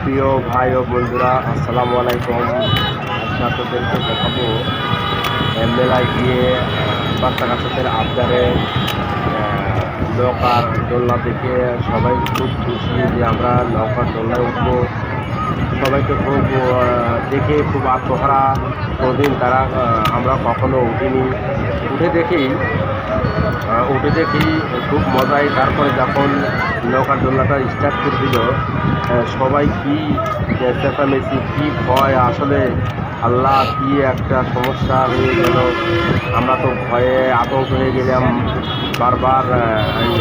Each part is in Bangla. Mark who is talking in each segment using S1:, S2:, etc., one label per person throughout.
S1: প্রিয় ভাই ও বন্ধুরা, আসসালামু আলাইকুম। আজকে আপনাদেরকে দেখাবো মেলায় গিয়ে বাচ্চা কাচ্চাদের আবদারে নৌকার দোলনা দেখে সবাই খুব খুশি যে আমরা নৌকার দোলনায় উঠবো। সবাইকে খুব দেখে খুব আত্মহারা। কোনোদিন তারা আমরা কখনো উঠিনি। উঠে দেখি খুব মজাই। তারপরে যখন নৌকার দোলনাটা স্টার্ট করে দিল, সবাই কি চেঁচামেচি, কি ভয়! আসলে আল্লাহ, কি একটা সমস্যা হয়ে গেল! আমরা তো ভয়ে আতঙ্ক হয়ে গেলাম। বারবার এই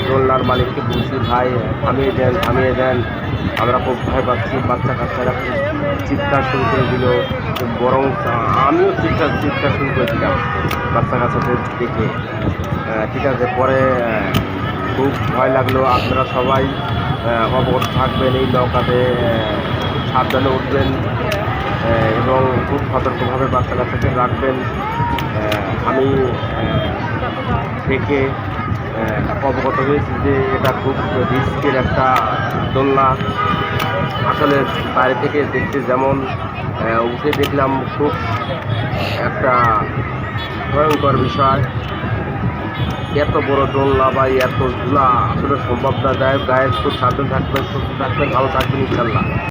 S1: দোলনার মালিককে বলছি, ভাই থামিয়ে দেন, থামিয়ে দেন, আমরা খুব ভয় পাচ্ছি। বাচ্চা কাচ্চারা খুব চিৎকার শুরু করে দিল, বরং আমিও চিৎকার শুরু করে দিলাম বাচ্চা কাচ্চাদের দেখে। ঠিক আছে, পরে খুব ভয় লাগলো। আপনারা সবাই অবগত থাকবেন, এই নৌকাতে খুব সাবধানে উঠবেন এবং খুব সতর্কভাবে বাচ্চা কাচ্চাদের রাখবেন। আমি দেখে অবগত হয়েছি যে এটা খুব রিস্কের একটা দোলনা। আসলে বাইরে থেকে দেখতে যেমন, উঠে দেখলাম খুব একটা ভয়ঙ্কর বিষয়। এত বড় দোলনা বা এত ঝুলা আসলে সম্ভব না। গায়ে খুব সাবধান থাকবেন, সুস্থ থাকবেন, ভালো থাকবেন ইনশাল্লাহ।